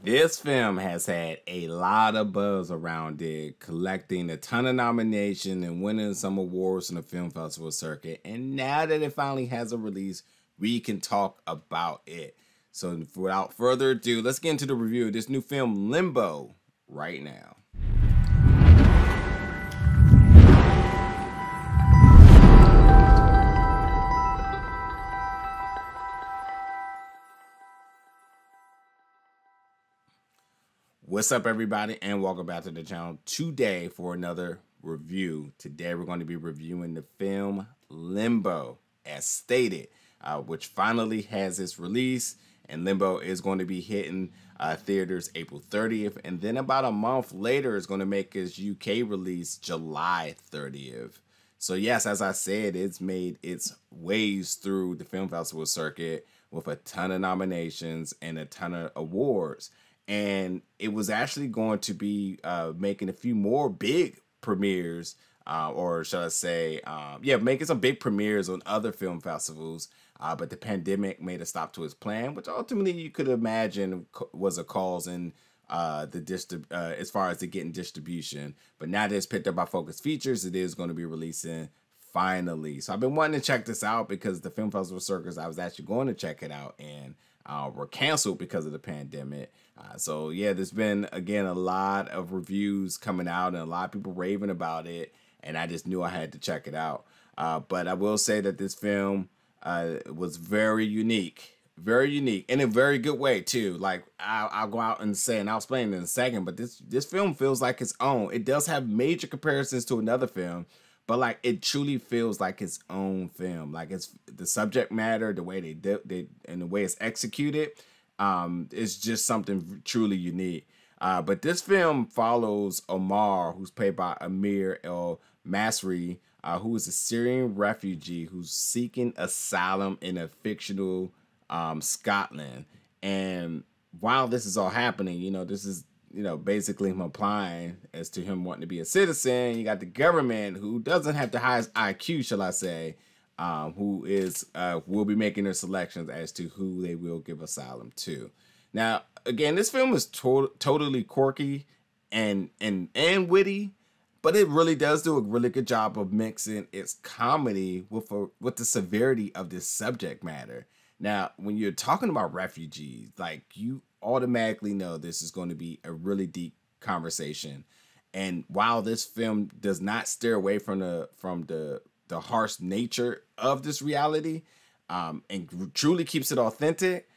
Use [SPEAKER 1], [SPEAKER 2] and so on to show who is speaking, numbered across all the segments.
[SPEAKER 1] This film has had a lot of buzz around it, collecting a ton of nominations and winning some awards in the film festival circuit. And now that it finally has a release, we can talk about it. So without further ado, let's get into the review of this new film, Limbo, right now. What's up, everybody, and welcome back to the channel today for another review. Today we're going to be reviewing the film Limbo, as stated, which finally has its release. And Limbo is going to be hitting theaters April 30th, and then about a month later it's going to make its UK release July 30th. So yes, as I said, it's made its ways through the film festival circuit with a ton of nominations and a ton of awards. And it was actually going to be making a few more big premieres, or should I say, making some big premieres on other film festivals. But the pandemic made a stop to its plan, which ultimately you could imagine was a cause in as far as the getting distribution. But now that it's picked up by Focus Features, it is going to be releasing finally. So I've been wanting to check this out because the film festival circuits I was actually going to check it out and were canceled because of the pandemic. So yeah, there's been, again, a lot of reviews coming out and a lot of people raving about it, and I just knew I had to check it out. But I will say that this film was very unique in a very good way too. Like I'll go out and say, and I'll explain in a second, but this film feels like its own. It does have major comparisons to another film, but like it truly feels like its own film. Like it's the subject matter, the way they and the way it's executed, is just something truly unique. But this film follows Omar, who's played by Amir El-Masry, who is a Syrian refugee who's seeking asylum in a fictional Scotland. And while this is all happening, this is basically him applying as to him wanting to be a citizen. You got the government, who doesn't have the highest IQ, shall I say, who is will be making their selections as to who they will give asylum to. Now, again, this film is totally quirky and witty, but it really does do a really good job of mixing its comedy with the severity of this subject matter. Now, when you're talking about refugees, like, you automatically know this is going to be a really deep conversation. And while this film does not steer away from the harsh nature of this reality, and truly keeps it authentic,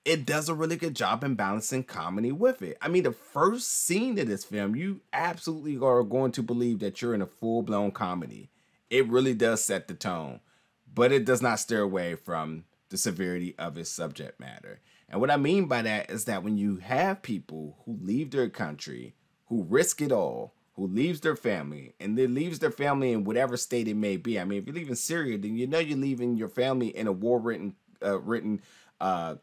[SPEAKER 1] it does a really good job in balancing comedy with it. I mean, the first scene of this film, you absolutely are going to believe that you're in a full-blown comedy. It really does set the tone, but it does not steer away from the severity of its subject matter. And what I mean by that is that when you have people who leave their country, who risk it all, who leaves their family, and then leaves their family in whatever state it may be. I mean, if you're leaving Syria, then you're leaving your family in a war-ridden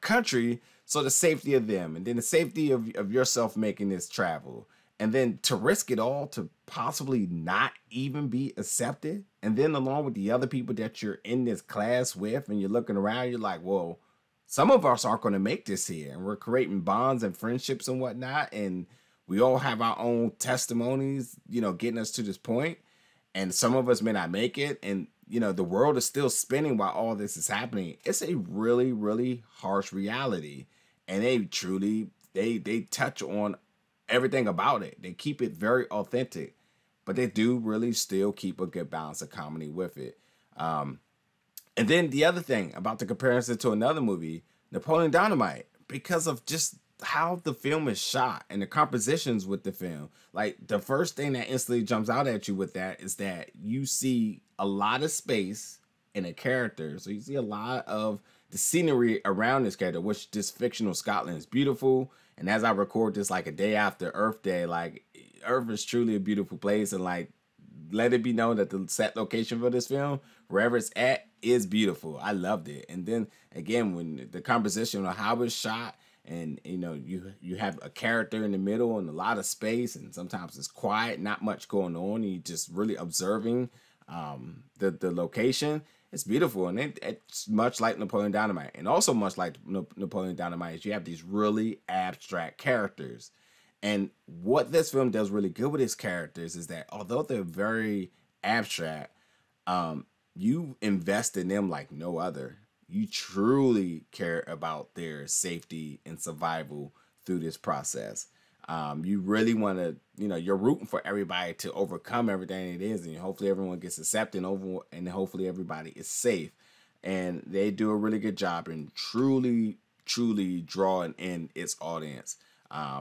[SPEAKER 1] country, so the safety of them, and then the safety of yourself making this travel, and then to risk it all to possibly not even be accepted, and then along with the other people that you're in this class with, and you're looking around, you're like, well, some of us aren't going to make this here, and we're creating bonds and friendships and whatnot, and we all have our own testimonies, getting us to this point, and some of us may not make it, and the world is still spinning while all this is happening. It's a really, really harsh reality, and they touch on everything about it. They keep it very authentic, but they do really still keep a good balance of comedy with it. And then the other thing about the comparison to another movie, Napoleon Dynamite, because of just how the film is shot and the compositions with the film. Like, the first thing that instantly jumps out at you with that is that you see a lot of space in a character. So you see a lot of the scenery around this character, which this fictional Scotland is beautiful. And as I record this like a day after Earth Day, like, Earth is truly a beautiful place. And like, let it be known that the set location for this film, wherever it's at, is beautiful. I loved it. And then again, when the composition of how it's shot, and you have a character in the middle and a lot of space, and sometimes it's quiet, not much going on, and you're just really observing the location. It's beautiful, and it's much like Napoleon Dynamite, and also much like Napoleon Dynamite. You have these really abstract characters, and what this film does really good with its characters is that although they're very abstract, you invest in them like no other. You truly care about their safety and survival through this process. You really want to, you're rooting for everybody to overcome everything it is, and hopefully everyone gets accepted and hopefully everybody is safe. And they do a really good job in truly drawing in its audience.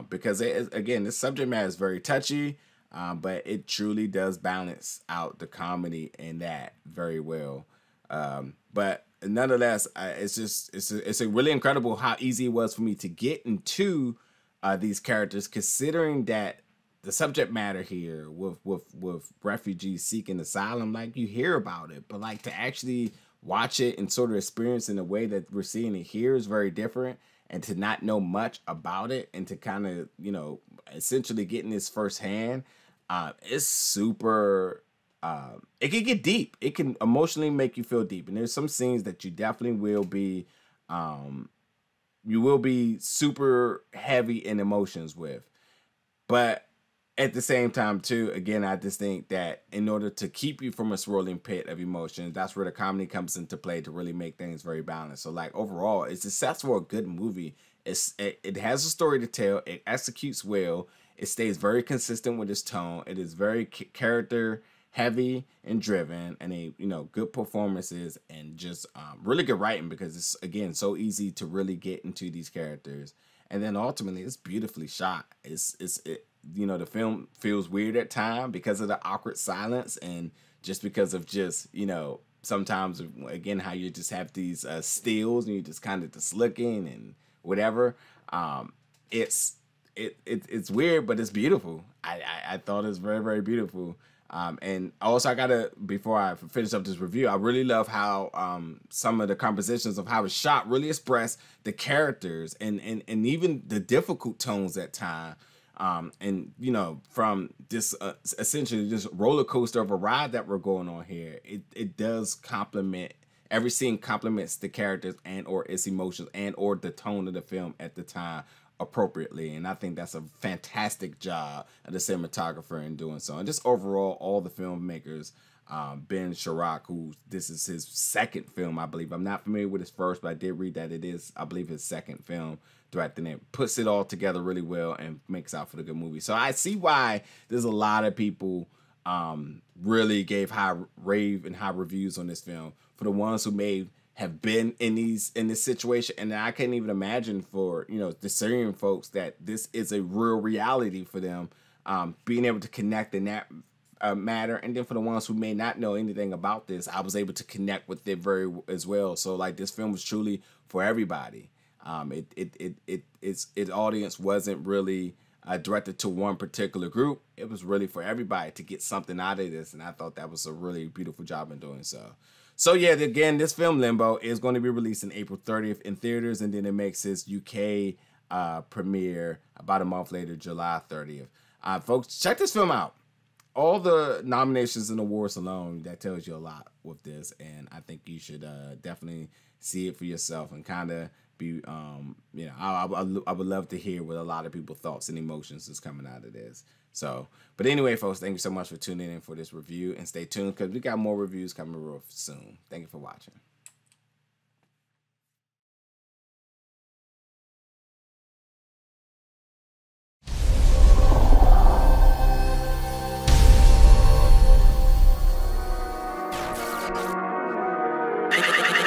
[SPEAKER 1] Because again, this subject matter is very touchy, but it truly does balance out the comedy in that very well. But nonetheless, it's a really incredible how easy it was for me to get into these characters, considering that the subject matter here with refugees seeking asylum, like you hear about it, but like to actually watch it and sort of experience in the way that we're seeing it here is very different. And to not know much about it and to kind of, essentially getting this firsthand, it's super, it can get deep. It can emotionally make you feel deep. And there's some scenes that you definitely will be, super heavy in emotions with. But at the same time, too, again, I just think that in order to keep you from a swirling pit of emotions, that's where the comedy comes into play to really make things very balanced. So, like, overall, it's successful, a good movie. It has a story to tell. It executes well. It stays very consistent with its tone. It is very character heavy and driven, and good performances, and just really good writing, because it's, again, so easy to really get into these characters. And then ultimately, it's beautifully shot. The film feels weird at times because of the awkward silence, and just because of sometimes, again, how you just have these stills and you just kind of just looking and whatever. It's weird, but it's beautiful. I thought it's very, very beautiful. And also, before I finish up this review, I really love how some of the compositions of how it's shot really express the characters and even the difficult tones at times. From this essentially this roller coaster of a ride that we're going on here, it does complement, every scene complements the characters and or its emotions and or the tone of the film at the time appropriately. And I think that's a fantastic job of the cinematographer in doing so. And just overall, all the filmmakers, Ben Sharrock, who this is his second film, I believe. I'm not familiar with his first, but I did read that it is, I believe, his second film directing it. Puts it all together really well and makes out for the good movie. So I see why there's a lot of people really gave high reviews on this film. For the ones who may have been in this situation, and I can't even imagine for the Syrian folks that this is a real reality for them, being able to connect in that matter. And then for the ones who may not know anything about this, I was able to connect with it very as well. So like, this film was truly for everybody. Its audience wasn't really directed to one particular group. It was really for everybody to get something out of this, and I thought that was a really beautiful job in doing so. So yeah, again, this film Limbo is going to be released on April 30th in theaters, and then it makes its UK premiere about a month later, July 30th. Folks, check this film out. All the nominations and awards alone, that tells you a lot with this, and I think you should definitely see it for yourself and kind of be, I would love to hear what a lot of people's thoughts and emotions is coming out of this. So, but anyway, folks, thank you so much for tuning in for this review, and stay tuned because we got more reviews coming real soon. Thank you for watching.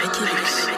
[SPEAKER 2] Refugee.